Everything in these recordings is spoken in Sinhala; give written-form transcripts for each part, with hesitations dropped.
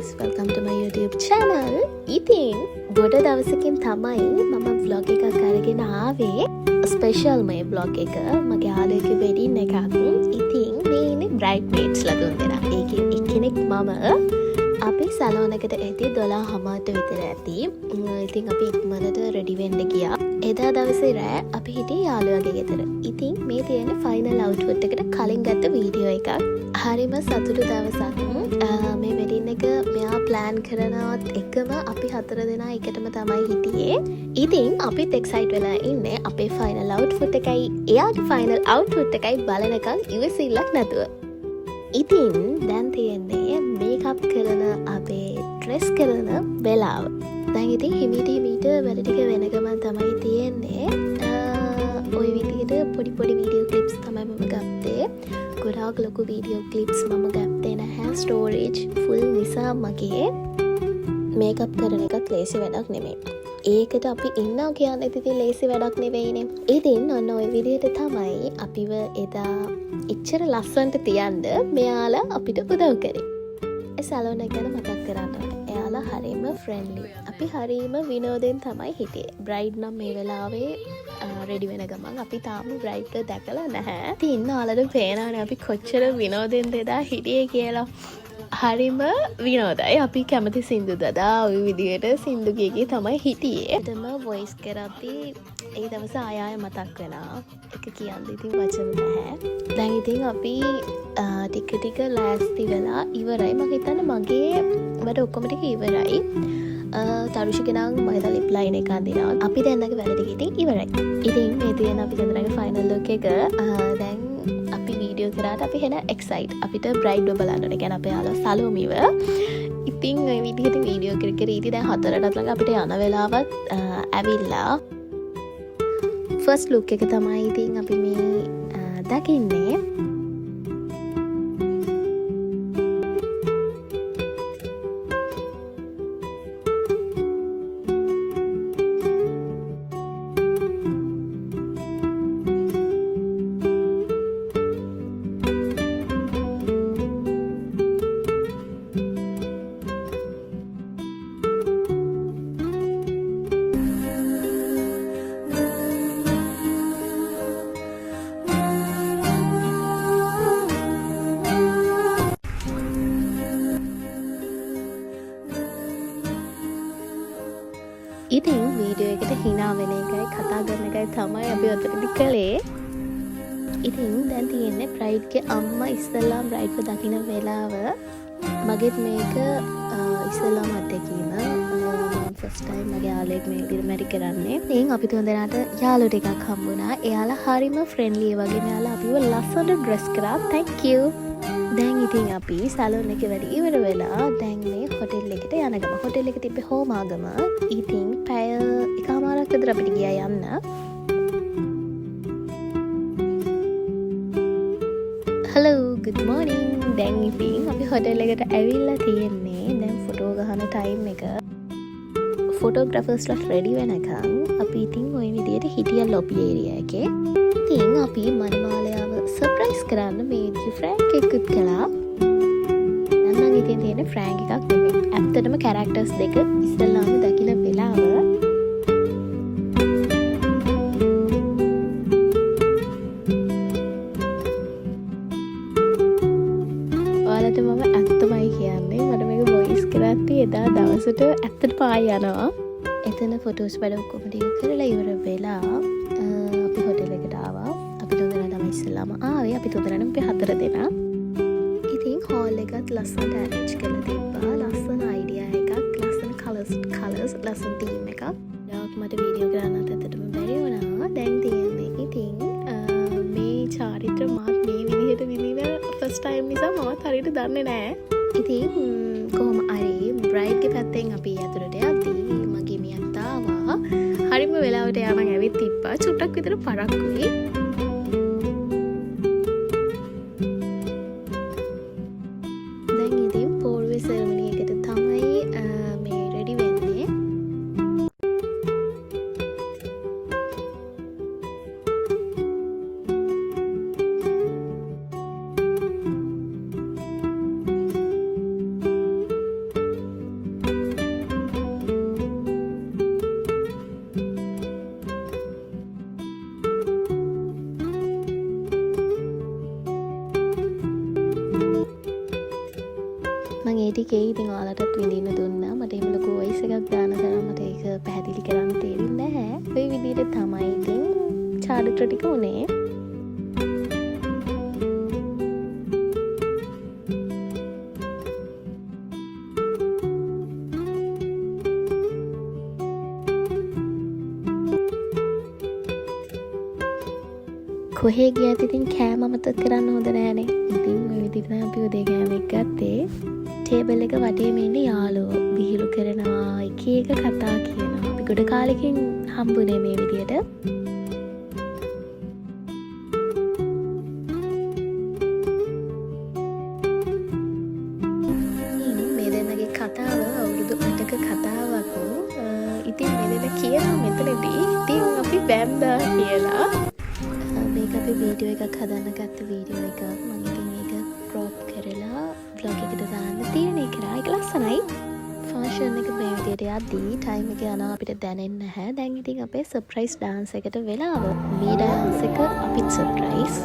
guys, welcome to my YouTube channel. ඉතින් ගොඩ දවසකින් තමයි මම vlog එකක් අරගෙන ආවේ. ස්පෙෂල් මේ vlog එක මගේ යාළුවෙකුගේ wedding එකක්. ඉතින් මේ ඉන්නේ bridesmaids ලා තුන්දෙනා. ඒකේ එක්කෙනෙක් මම. අපි සැලෝන් එකට එති 12:00ට විතර ඇති. ඉතින් අපි ඉක්මනට රෙඩි වෙන්න ගියා. එදා දවසේ රෑ අපි හිටියේ යාළුවාගේ ගෙදර. ඉතින් මේ තියෙන ෆයිනල් අවුට්ෆිට් එකට කලින් ගත්ත වීඩියෝ එකක්. හරිම සතුටු දවසක්. මේ වෙඩින් එක මෙයා ප්ලෑන් කරනවත් එකම අපි 4 දෙනා එකටම තමයි හිටියේ. ඉතින් අපිත් එක්සයිට් වෙලා ඉන්නේ අපේ ෆයිනල් අවුට්ෆිට් එකයි එයාගේ ෆයිනල් අවුට්ෆිට් එකයි බලනකම් ඉවසිල්ලක් නැතුව. ඉතින් දැන් තියෙන්නේ මේකප් කරන අපේ ඩ්‍රෙස් කරන වෙලාව. දැන් ඉතින් හිමීට වැඩ ටික වෙන ගමන් තමයි තියෙන්නේ. ওই විදිහට පොඩි වීඩියෝ ක්ලිප්ස් තමයි මම ගත්තේ. ගොඩාක් ලොකු වීඩියෝ ක්ලිප්ස් මම ගත්තේ නැහැ. ස්ටෝරේජ් ෆුල් නිසා මගේ මේකප් කරන එකත් ලේසි වැඩක් නෙමෙයි. ඒකට අපි ඉන්නවා කියන්නේ ඉතින් ලේසි වැඩක් නෙවෙයිනේ. ඉතින් ඔන්න ওই විදිහට තමයි අපිව එදා ඉච්චර ලස්සනට තියන්න මෙයාලා අපිට උදව් කරේ. ඒ සැලෝන් එක ගැන මතක් කරන්න ඕනේ. එයාලා හරිම ෆ්‍රෙන්ඩ්ලි. අපි හරිම විනෝදෙන් තමයි හිටියේ. බ්‍රයිඩ් නම් මේ වෙලාවේ රෙඩි වෙන ගමන් අපි තාම බ්‍රයිඩ්ව දැකලා නැහැ. ඉතින් ඉන්න ඔයාලට පේනවනේ අපි කොච්චර විනෝදෙන් එදා හිටියේ කියලා. හරිම විනෝදයි. අපි කැමති සින්දු දදා ওই විදිහට සින්දු ගියගේ තමයි හිටියේ. එතම වොයිස් කරද්දී ඒ දවස ආය මතක් වෙනවා. එක කියන්න ඉතින් වචන නැහැ. දැන් ඉතින් අපි ටික ලෑස්ති වෙලා ඉවරයි. මම හිතන්නේ මගේ වැඩ ඔක්කොම ටික ඉවරයි. තරුෂික නම් මම හිතා ලිප් ලයින් එක අඳිනවා. අපි දෙන්නගේ වැඩ ටික ඉතින් ඉවරයි. ඉතින් මේ තියෙන අපි දෙන්නගේ ෆයිනල් ලුක් එක දැන් අපි වීඩියෝ කරාට අපි හෙන එක්සයිට්. අපිට බ්‍රයිඩ්ව බලන්න ඕනේ. කියන්නේ අපේ යාළුවා සලෝමිව. ඉතින් මේ විදිහට වීඩියෝ කර ඉති දැන් 4ටත් ළඟ අපිට යන වෙලාවත් ඇවිල්ලා ෆස්ට් ලුක් එක තමයි ඉතින් අපි මේ දකින්නේ. ඉතින් වීඩියෝ එකට හිනා වෙන එකයි කතා කරන එකයි තමයි අපි ඔතනදි කළේ. ඉතින් දැන් තියෙන්නේ බ්‍රයිඩ්ගේ අම්මා ඉස්සෙල්ලාම බ්‍රයිඩ්ව දකින්න වෙලාව. මගෙත් මේක ඉස්සෙල්ලාම අත්දැකීම. ෆස්ට් ටයිම් මගේ යාළුවෙක් මේ විදිහට මැරි කරන්නේ. ඉතින් අපි තුන්දෙනාට යාළුවෝ ටිකක් හම්බුණා. එයාලා හරිම ෆ්‍රෙන්ඩ්ලි ඒ වගේ. මෙයාලා අපිව ලස්සනට ඩ්‍රෙස් කරා. thank you. දැන් ඉතින් අපි සැලෝන් එකේ වැඩ ඉවර වෙලා දැන් මේ හොටෙල් එකට යන ගම. හොටෙල් එක තිබ්බේ හෝමාගම. ඉතින් පැය එකමාරක් විතර අපිට ගියා යන්න. hello good morning. දැන් ඉතින් අපි හොටෙල් එකට ඇවිල්ලා තියෙන්නේ. දැන් ෆොටෝ ගහන ටයිම් එක. ෆොටෝග්‍රැෆර්ස්ලා රෙඩි වෙනකන් අපි ඉතින් ওই විදිහට හිටියා ලොබි ඒරියා එකේ. ඉතින් අපි මනිමාලයාව සර්ප්‍රයිස් කරන්න මේ ෆ්‍රෑන්ක් එකකුත් කළා. නම් ඉතින් තියෙන ෆ්‍රෑන්ක් එකක් නෙමෙයි. ඇත්තටම කැරක්ටර්ස් දෙක ඉස්සෙල්ලාම දකින වෙලාව ඔයාලට මම ඇත්තමයි කියන්නේ. මට මේක වොයිස් කරද්දී එදා දවසට ඇත්තට පාය යනවා. එතන ෆොටෝස් වැඩ ඔක්කොම ටික කරලා ඉවර වෙලා අපි හොටෙල් එකට ආවා. අපි තුන්දෙනා තමයි ඉස්සෙල්ලාම ආවේ. අපි තුන්දෙනාම අපි 4 දෙනා. ඉතින් හෝල් එකත් ලස්සනට ඇරේන්ජ් කරලා තිබ්බා. ලස්සන අයිඩියා එකක්, ලස්සන කලර්ස්, ලස්සන තීම් එකක්. ඩාක් මට වීඩියෝ කරන්නත් ඇත්තටම බැරි වුණා. දැන් තියෙන්නේ ඉතින් මේ චාරිත්‍ර මාත් මේ විදිහට විදින ෆස්ට් ටයිම් නිසා මමත් හරියට දන්නේ නැහැ. ඉතින් කොහොම හරි බ්‍රයිඩ්ගේ පැත්තෙන් අපි ඇතුළට යද්දී මගේ මියත් ආවා. හරිම වෙලාවට යා මං ඇවිත් තිබ්බා. චුට්ටක් විතර පරක්කුයි. දැන් ඉතින් පෝර්වේ සෙරමනි එකට තමයි මේ රෙඩි වෙන්නේ. මම ඒ ටිකේ ඉතින් ඔයාලටත් විඳින්න දුන්නා. මට එහෙම ලොකු වොයිස් එකක් දාන තරම් මට ඒක පැහැදිලි කරන්න තේරෙන්නේ නැහැ. ඒ විදිහට තමයි ඉතින් චාරිත්‍ර ටික උනේ. කොහේ ගියත් ඉතින් කෑම අමතක කරන්න හොඳ නෑනේ. ඉතින් මේ විදිහට තමයි අපි උදේ කෑම එක ගත්තේ. ටේබල් එක වටේ මේ යාළුවෝ විහිළු කරනවා, එක එක කතා කියනවා. අපි ගොඩ කාලෙකින් හම්බුනේ මේ විදිහට. මේ දෙන්නගේ කතාව අවුරුදු 8ක කතාවක්. ඉතින් මේ දෙන්න කියනවා මෙතනදී ඉතින් අපි බැම්බා කියලා. මේක අපි වීඩියෝ එකක් හදන්න ගත්ත වීඩියෝ එකක්. මම ඉතින් ඒක ක්‍රොප් කරලා vlog එකට දාන්න තීරණය කරා. ඒක ලස්සනයි. ෆන්ක්ෂන් එක මේ විදිහට යද්දී ටයිම් එක යනවා අපිට දැනෙන්නේ නැහැ. දැන් ඉතින් අපේ සර්ප්‍රයිස් ඩාන්ස් එකට වෙලාව. මේ ඩාන්ස් එක අපිට සර්ප්‍රයිස්.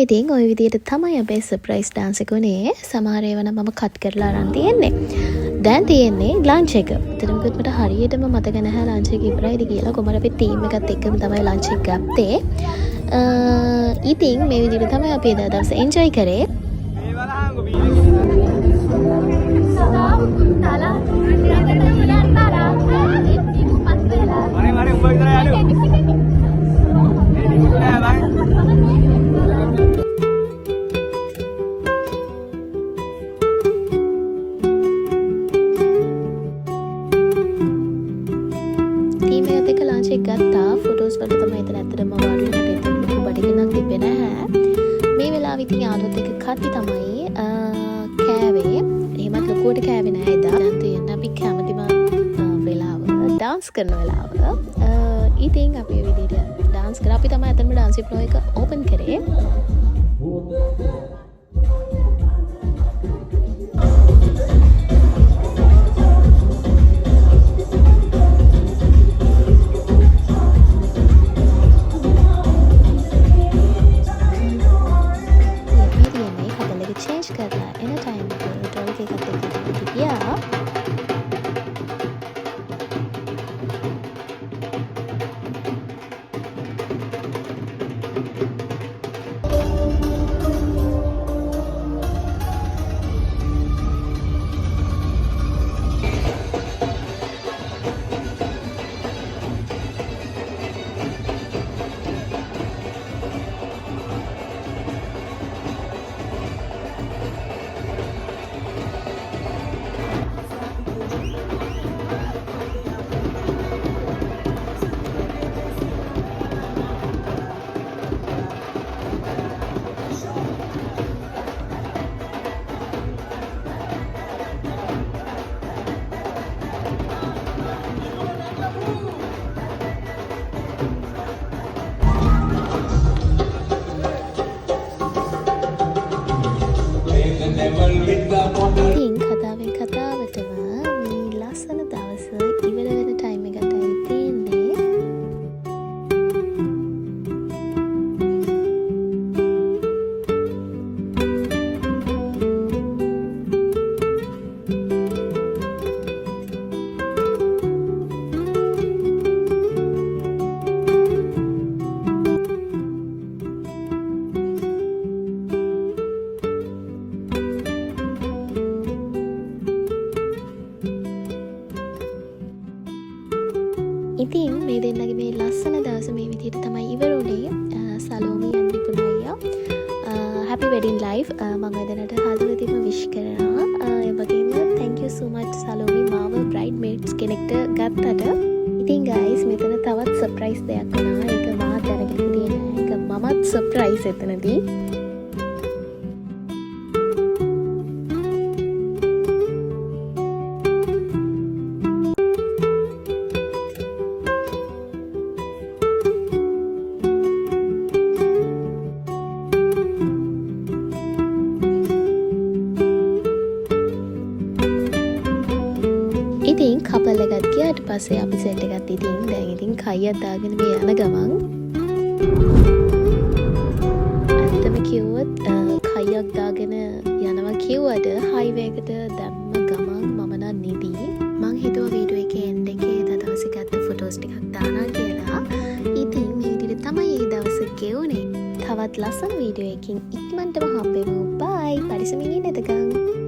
ඉතින් ওই විදිහට තමයි අපේ සර්ප්‍රයිස් ඩාන්ස් එක උනේ. සමහර ඒවා නම් මම කට් කරලා අරන් තියෙන්නේ. දැන් තියෙන්නේ ලන්ච් එක. එතනකොත් මට හරියටම මතක නැහැ ලන්ච් එක ඉවරයිද කියලා. කොහමද අපි ටීම් එකත් එක්කම තමයි ලන්ච් එක ගත්තේ. ඉතින් මේ විදිහට තමයි අපි එදා දවස එන්ජොයි කරේ. ටීම් එකත් එක්ක ලන්ච් එක ගත්තා. ෆොටෝස් වලට තමයි එතන ඇත්තටම වාඩි වෙන්නට එතන ලොකු බඩගින්නක් තිබ්බේ නැහැ. මේ වෙලාවෙ ඉතින් යාළුවොත් එක්ක කට්ටි තමයි කෑවේ. එහෙමත් ලොකුවට කෑවේ නැහැ එදා. දැන් තියෙන අපි කැමතිම වෙලාව ඩාන්ස් කරන වෙලාව. ඉතින් අපි මේ විදිහට ඩාන්ස් කරා. අපි තමයි අතනම ඩාන්ස් ෆ්ලෝ එක ඕපන් කරේ. चेंज करना एना टाइम ड्रॉल के करते गया. ඉතින් කතාවෙන් කතාවටම මේ ලස්සන දවස ඉවර වෙන ටයිම් එකටයි තියෙන්නේ. ඉතින් මේ දෙන්නගේ මේ ලස්සන දවස මේ විදිහට තමයි ඉවර වුණේ. සලෝමි and විපුල් අයියා happy wedding life මම එදනට හදවතින්ම විශ් කරනවා. ඒ වගේම thank you so much සලෝමි මාව bridesmaids කෙනෙක්ට ගත්තට. ඉතින් guys මෙතන තවත් surprise දෙයක් වුණා. ඒක මාත් දැනගෙන හිටියේ නෑ. ඒක මමත් surprise එතනදී. ඉතින් කපල් එකත් ගියාට පස්සේ අපි සෙට් එකත් ඉතින් දැන් ඉතින් කයියක් දාගෙන මේ යන ගමන් ඇත්තම කිව්වොත් කයියක් දාගෙන යනවා කිව්වට හයිවේ එකට දැම්ම ගමන් මම නම් නිදි. මං හිතුවා වීඩියෝ එකේ එන්ඩ් එකේ දවසේ ගත්ත ෆොටෝස් ටිකක් දානවා කියලා. ඉතින් මේ විදිහට තමයි මේ දවස ගෙවුනේ. තවත් ලස්සන වීඩියෝ එකකින් ඉක්මනටම හම්බෙමු. බයි. පරිස්සමින් ඉන්න එතකන්.